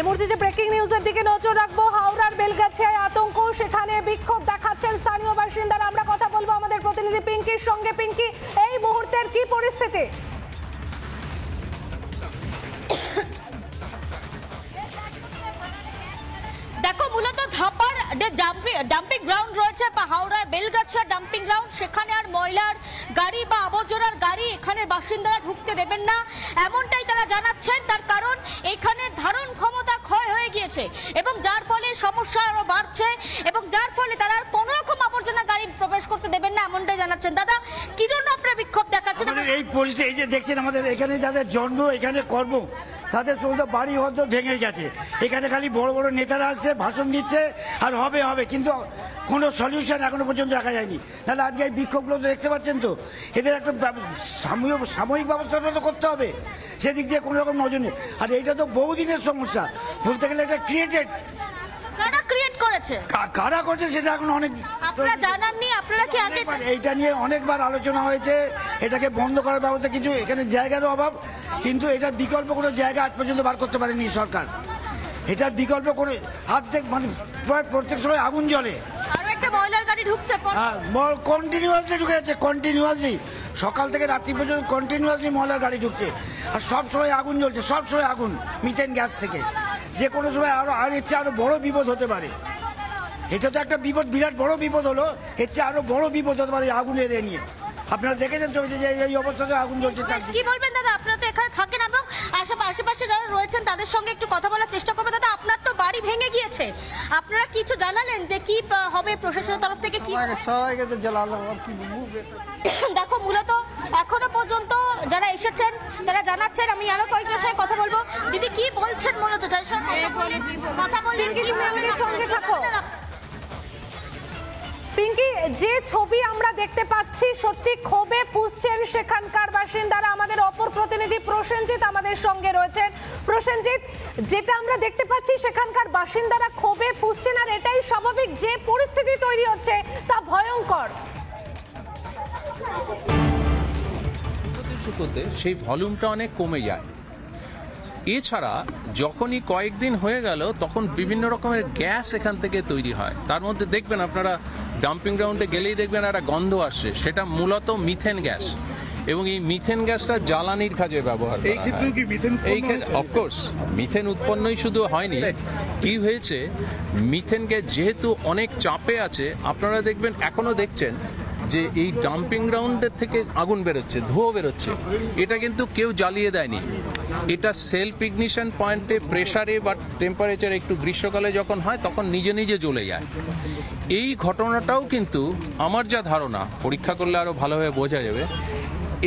এই মুহূর্তে যে ব্রেকিং নিউজের দিকে নজর রাখবো, হাওড়ার বেলগাছিয়ায় আতঙ্ক, সেখানে বিক্ষোভ দেখাচ্ছেন স্থানীয় বাসিন্দারা। আমরা কথা বলবো আমাদের প্রতিনিধি পিঙ্কির সঙ্গে। পিঙ্কি, এই মুহূর্তের কি পরিস্থিতি? দেখো, মূলত ধাপার ডাম্পিং গ্রাউন্ড রয়েছে হাওড়ায় বেলগাছিয়া ডাম্পিং গ্রাউন্ড, সেখানে আর ময়লার গাড়ি বা আবর্জনার গাড়ি এখানে বাসিন্দারা ঢুকতে দেবেন না, এমনটাই তারা জানাচ্ছেন। তার কারণ এখানে ধারণ ক্ষমতা ক্ষয় হয়ে গিয়েছে এবং যার ফলে সমস্যা আরো বাড়ছে এবং যার ফলে তারা আর কোনো রকম আবর্জনা গাড়ি প্রবেশ করতে দেবেন না, এমনটাই জানাচ্ছেন। দাদা, কি জন্য আপনারা বিক্ষোভ দেখাচ্ছেন? এই পরিস্থিতি, এই যে দেখছেন আমাদের এখানে যাদের জন্ম, এখানে কর্ম, তাদের সমস্ত বাড়ি হয়তো ভেঙে গেছে। এখানে খালি বড় বড় নেতারা আসছে, ভাষণ দিচ্ছে আর হবে হবে, কিন্তু কোনো সলিউশন এখনো পর্যন্ত দেখা যায়নি। তাহলে আজকে এই বিক্ষোভগুলো তো দেখতে পাচ্ছেন, তো এদের একটা সাময়িক ব্যবস্থাটা তো করতে হবে, সেদিক দিয়ে কোনো রকম নজর নেই। আর এইটা তো বহুদিনের সমস্যা, বলতে গেলে এটা ক্রিয়েটেড। কারা করেছে সেটা এখন অনেক আপনারা জানাননি, আপনারা কি আগে এইটা নিয়ে অনেকবার আলোচনা হয়েছে, এটাকে বন্ধ করার ব্যবস্থা, কিছু এখানে জায়গারও অভাব, কিন্তু এটার বিকল্প কোনো জায়গা আজ পর্যন্ত বার করতে পারেনি সরকার। এটার বিকল্প করে অর্ধেক মানে প্রত্যেক সময় আগুন জ্বলে, আরো একটা ময়লার গাড়ি ঢুকছে, কন্টিনিউয়াসলি ঢুকে যাচ্ছে, কন্টিনিউয়াসলি সকাল থেকে রাত্রি পর্যন্ত কন্টিনিউয়াসলি ময়লার গাড়ি ঢুকছে, আর সব সময় আগুন জ্বলছে, সব সময় আগুন মিথেন গ্যাস থেকে। যে কোনো সময় আরো এর চেয়ে আরো বড় বিপদ হতে পারে। এটা তো একটা বিপদ, বিরাট বড় বিপদ হলো, এর চেয়ে আরো বড় বিপদ হতে পারে আগুনের এ নিয়ে। আপনারা দেখেছেন তো যে এই অবস্থাতে আগুন জ্বলছে। কি বলবেন দাদা? আপনারা তো এখানে থাকেন এবং আশেপাশে যারা রয়েছেন তাদের সঙ্গে একটু কথা বলার চেষ্টা করবেন। দাদা, আপনার তো বাড়ি ভেঙে গিয়েছে, আপনারা কিছু জানালেন যে কি হবে প্রশাসনের তরফ থেকে? কি সবাইকে তো জ্বালালাম, আর কি দেখো, মূলত এখনো পর্যন্ত যারা এসেছেন তারা জানাচ্ছেন, আমি আরো কয়েকজনের সঙ্গে কথা বলবো। দিদি, কি বলছেন মূলত? যার সঙ্গে কথা বলবেন, কিন্তু সঙ্গে থাকো। পিঙ্কি, যে ছবি আমরা দেখতে পাচ্ছি, সত্যি ক্ষোভে ফুঁসছেন সেখানকার বাসিন্দারা। আমাদের অপর প্রতিনিধি প্রসেনজিৎ আমাদের সঙ্গে রয়েছেন। প্রসেনজিৎ, যেটা আমরা দেখতে পাচ্ছি সেখানকার বাসিন্দারা ক্ষোভে ফুঁসছেন, আর এটাই স্বাভাবিক, যে পরিস্থিতি তৈরি হচ্ছে তা ভয়ঙ্কর। সেই ভলিউমটা অনেক কমে যায়। এছাড়া যখনই কয়েকদিন হয়ে গেল তখন বিভিন্ন রকমের গ্যাস এখান থেকে তৈরি হয়। তার মধ্যে দেখবেন আপনারা ডাম্পিং গ্রাউন্ডে গেলেই দেখবেন একটা গন্ধ আসছে, সেটা মূলত মিথেন গ্যাস, এবং এই মিথেন গ্যাসটা জ্বালানির কাজে ব্যবহার করা হয়। অফকোর্স মিথেন উৎপন্নই শুধু হয়নি, কি হয়েছে, মিথেন গ্যাস যেহেতু অনেক চাপে আছে, আপনারা দেখবেন এখনো দেখছেন যে এই ডাম্পিং গ্রাউন্ডের থেকে আগুন বেরোচ্ছে, ধোঁয়া বেরোচ্ছে। এটা কিন্তু কেউ জ্বালিয়ে দেয়নি, এটা সেলফ ইগনিশন পয়েন্টে প্রেসারে বা টেম্পারেচার একটু গ্রীষ্মকালে যখন হয় তখন নিজে নিজে জ্বলে যায়। এই ঘটনাটাও কিন্তু আমার যা ধারণা, পরীক্ষা করলে আরও ভালোভাবে বোঝা যাবে,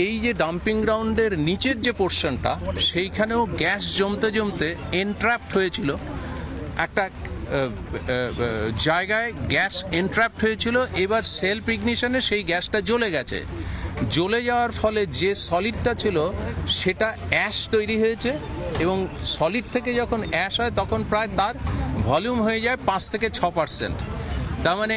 এই যে ডাম্পিং গ্রাউন্ডের নিচের যে পোর্শনটা, সেইখানেও গ্যাস জমতে জমতে এনট্র্যাপড হয়েছিল, একটা জায়গায় গ্যাস এনট্র্যাপড হয়েছিল। এবার সেলফ ইগনিশনে সেই গ্যাসটা জ্বলে গেছে, জ্বলে যাওয়ার ফলে যে সলিডটা ছিল সেটা অ্যাশ তৈরি হয়েছে, এবং সলিড থেকে যখন অ্যাশ হয় তখন প্রায় তার ভলিউম হয়ে যায় 5 থেকে 6%। তার মানে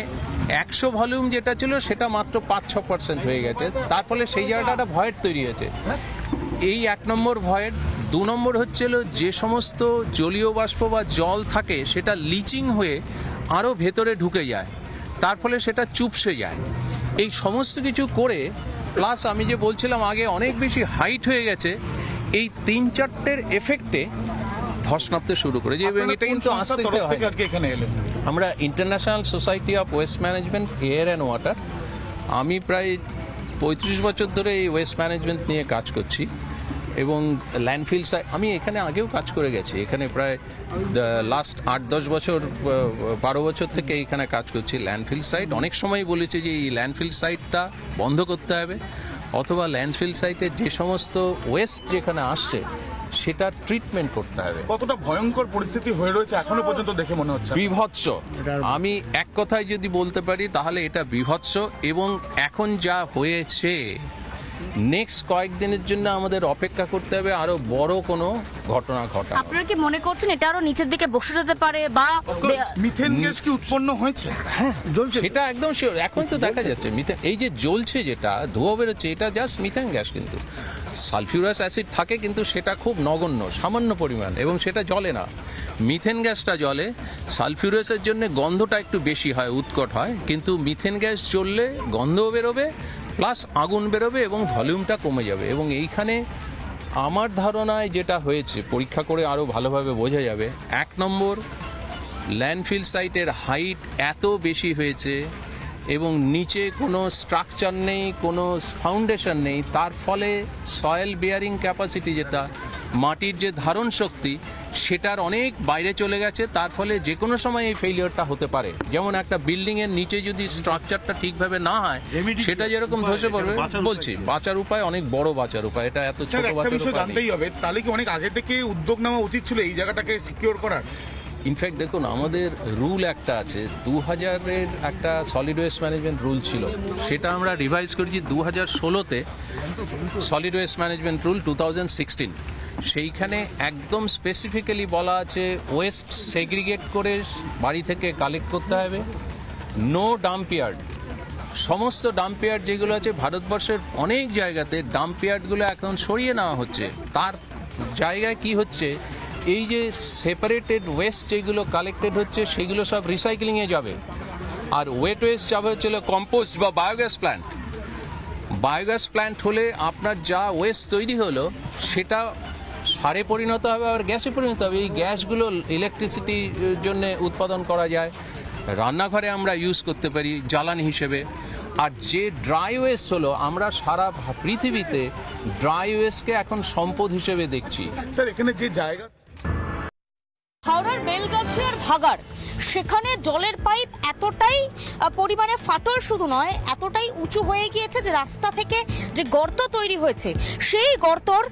100 ভলিউম যেটা ছিল সেটা মাত্র 5-6% হয়ে গেছে। তার ফলে সেই জায়গাটা একটা ভয়েড তৈরি হয়েছে। এই 1 নম্বর ভয়েড। 2 নম্বর হচ্ছিল যে সমস্ত জলীয় বাষ্প বা জল থাকে সেটা লিচিং হয়ে আরও ভেতরে ঢুকে যায়, তার ফলে সেটা চুপসে যায়। এই সমস্ত কিছু করে প্লাস আমি যে বলছিলাম আগে অনেক বেশি হাইট হয়ে গেছে, এই 3-4টের এফেক্টে ধস নামতে শুরু করে যে, এবং এটা কিন্তু আস্তে আস্তে হয়। আমরা international society of waste management air and water, আমি প্রায় 35 বছর ধরে এই ওয়েস্ট ম্যানেজমেন্ট নিয়ে কাজ করছি, এবং ল্যান্ডফিল সাইট আমি এখানে আগেও কাজ করে গেছি। এখানে প্রায় লাস্ট 8-10 বছর 12 বছর থেকে এখানে কাজ করছি। ল্যান্ডফিল সাইট অনেক সময় বলেছে যে এই ল্যান্ডফিল সাইটটা বন্ধ করতে হবে, অথবা ল্যান্ডফিল সাইটের যে সমস্ত ওয়েস্ট যেখানে আসছে সেটা ট্রিটমেন্ট করতে হবে। কতটা ভয়ঙ্কর পরিস্থিতি হয়ে রয়েছে এখনো পর্যন্ত দেখে মনে হচ্ছে বিভৎস। আমি এক কথায় যদি বলতে পারি তাহলে এটা বিভৎস, এবং এখন যা হয়েছে নেক্সট কয়েকদিনের জন্য আমাদের অপেক্ষা করতে হবে আরো বড় কোনো ঘটনা ঘটা। আপনারা কি মনে করছেন এটা আরো নিচের দিকে বসে যেতে পারে, বা মিথেন গ্যাস কি উৎপন্ন হয়েছে? হ্যাঁ, জ্বলছে, সেটা একদম শিওর। এখন তো দেখা যাচ্ছে মিথেন, এই যে জ্বলছে, যেটা ধোঁয়া বেরোচ্ছে, এটা জাস্ট মিথেন গ্যাস। কিন্তু সালফিউরাস অ্যাসিড থাকে, কিন্তু সেটা খুব নগণ্য, সামান্য পরিমাণ, এবং সেটা জ্বলে না। মিথেন গ্যাসটা জ্বলে, সালফিউরাসের জন্য গন্ধটা একটু বেশি হয়, উৎকট হয়, কিন্তু মিথেন গ্যাস জ্বললে গন্ধও বেরোবে প্লাস আগুন বেরোবে এবং ভলিউমটা কমে যাবে। এবং এইখানে আমার ধারণায় যেটা হয়েছে, পরীক্ষা করে আরও ভালোভাবে বোঝা যাবে, 1 নম্বর ল্যান্ডফিল সাইটের হাইট এত বেশি হয়েছে এবং নিচে কোনো স্ট্রাকচার নেই, কোনো ফাউন্ডেশন নেই, তার ফলে সয়েল বেয়ারিং ক্যাপাসিটি, যেটা মাটির যে ধারণ শক্তি, সেটার অনেক বাইরে চলে গেছে। তার ফলে যে কোনো সময় এই ফেলিয়ারটা হতে পারে। যেমন একটা বিল্ডিংয়ের নিচে যদি স্ট্রাকচারটা ঠিকভাবে না হয়, সেটা যেরকম ধসে পড়বে। বলছি বাঁচার উপায় অনেক বড় বাঁচার উপায়, এটা এত ছোট স্যার একটা বাঁচার বিষয় উপায় জানতেই হবে, তাহলে কি অনেক আগে থেকে উদ্যোগ নেওয়া উচিত ছিল এই জায়গাটাকে সিকিউর করার? ইনফ্যাক্ট দেখুন, আমাদের রুল একটা আছে, 2000-এর একটা সলিড ওয়েস্ট ম্যানেজমেন্ট রুল ছিল, সেটা আমরা রিভাইজ করেছি 2016-তে। সলিড ওয়েস্ট ম্যানেজমেন্ট রুল 2016, সেইখানে একদম স্পেসিফিক্যালি বলা আছে ওয়েস্ট সেগ্রিগেট করে বাড়ি থেকে কালেক্ট করতে হবে, নো ডাম্পইয়ার্ড। সমস্ত ডাম্পইয়ার্ড যেগুলো আছে ভারতবর্ষের অনেক জায়গাতে, ডাম্পইয়ার্ডগুলো এখন সরিয়ে নেওয়া হচ্ছে। তার জায়গায় কি হচ্ছে, এই যে সেপারেটেড ওয়েস্ট যেগুলো কালেক্টেড হচ্ছে সেগুলো সব রিসাইক্লিংয়ে যাবে, আর ওয়েট ওয়েস্ট যাবে হচ্ছে কম্পোস্ট বা বায়োগ্যাস প্ল্যান্ট। বায়োগ্যাস প্ল্যান্ট হলে আপনার যা ওয়েস্ট তৈরি হলো সেটা সারে পরিণত হবে, আর গ্যাসে পরিণত হবে। এই গ্যাসগুলো ইলেকট্রিসিটির জন্য উৎপাদন করা যায়, রান্নাঘরে আমরা ইউজ করতে পারি জ্বালানি হিসেবে। আর যে ড্রাই ওয়েস্ট হলো, আমরা সারা পৃথিবীতে ড্রাই ওয়েস্টকে এখন সম্পদ হিসেবে দেখছি। স্যার এখানে যে জায়গা হাওড়ার বেলগাছিয়ার ভাগাড়, সেখানে জলের পাইপ এতটাই পরিমাণে ফাটল শুধু নয়, এতটাই উঁচু হয়ে গিয়েছে যে রাস্তা থেকে যে গর্ত তৈরি হয়েছে, সেই গর্তর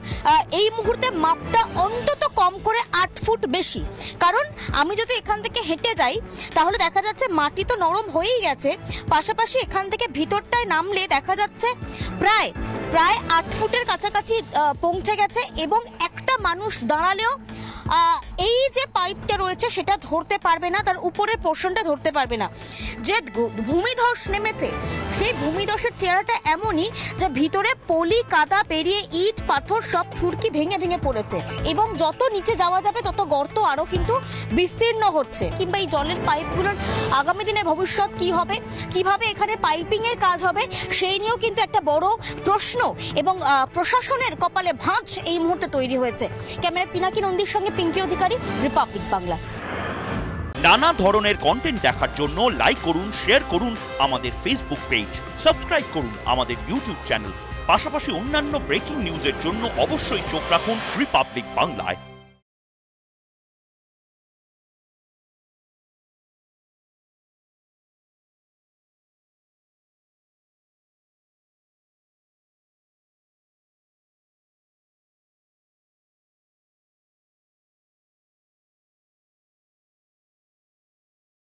এই মুহূর্তে মাপটা অন্তত কম করে 8 ফুট বেশি। কারণ আমি যদি এখান থেকে হেঁটে যাই তাহলে দেখা যাচ্ছে মাটি তো নরম হয়েই গেছে, পাশাপাশি এখান থেকে ভিতরটায় নামলে দেখা যাচ্ছে প্রায় 8 ফুটের কাছাকাছি পৌঁছে গেছে, এবং একটা মানুষ দাঁড়ালেও এই যে পাইপটা রয়েছে সেটা ধরতে পারবে না, তার উপরের পোর্শনটা ধরতে পারবে না। যে ভূমিধস নেমেছে, সেই ভূমিধসের চেহারাটা এমনই যে ভিতরে পলি কাদা পেরিয়ে ইট পাথর সব চুরকি ভেঙে ভেঙে পড়েছে, এবং যত নিচে যাওয়া যাবে তত গর্ত আরো কিন্তু বিস্তীর্ণ হচ্ছে। কিংবা এই জলের পাইপগুলোর আগামী দিনে ভবিষ্যৎ কি হবে, কিভাবে এখানে পাইপিং এর কাজ হবে, সেই নিয়েও কিন্তু একটা বড় প্রশ্ন এবং প্রশাসনের কপালে ভাঁজ এই মুহূর্তে তৈরি হয়েছে। ক্যামেরা পিনাকি নন্দীর সঙ্গে পিঙ্কি অধিকারী, রিপাবলিক বাংলা। নানা ধরনের কন্টেন্ট দেখার জন্য লাইক করুন, শেয়ার করুন আমাদের ফেসবুক পেজ, সাবস্ক্রাইব করুন আমাদের ইউটিউব চ্যানেল। পাশাপাশি অন্যান্য ব্রেকিং নিউজের জন্য অবশ্যই চোখ রাখুন রিপাবলিক বাংলায়।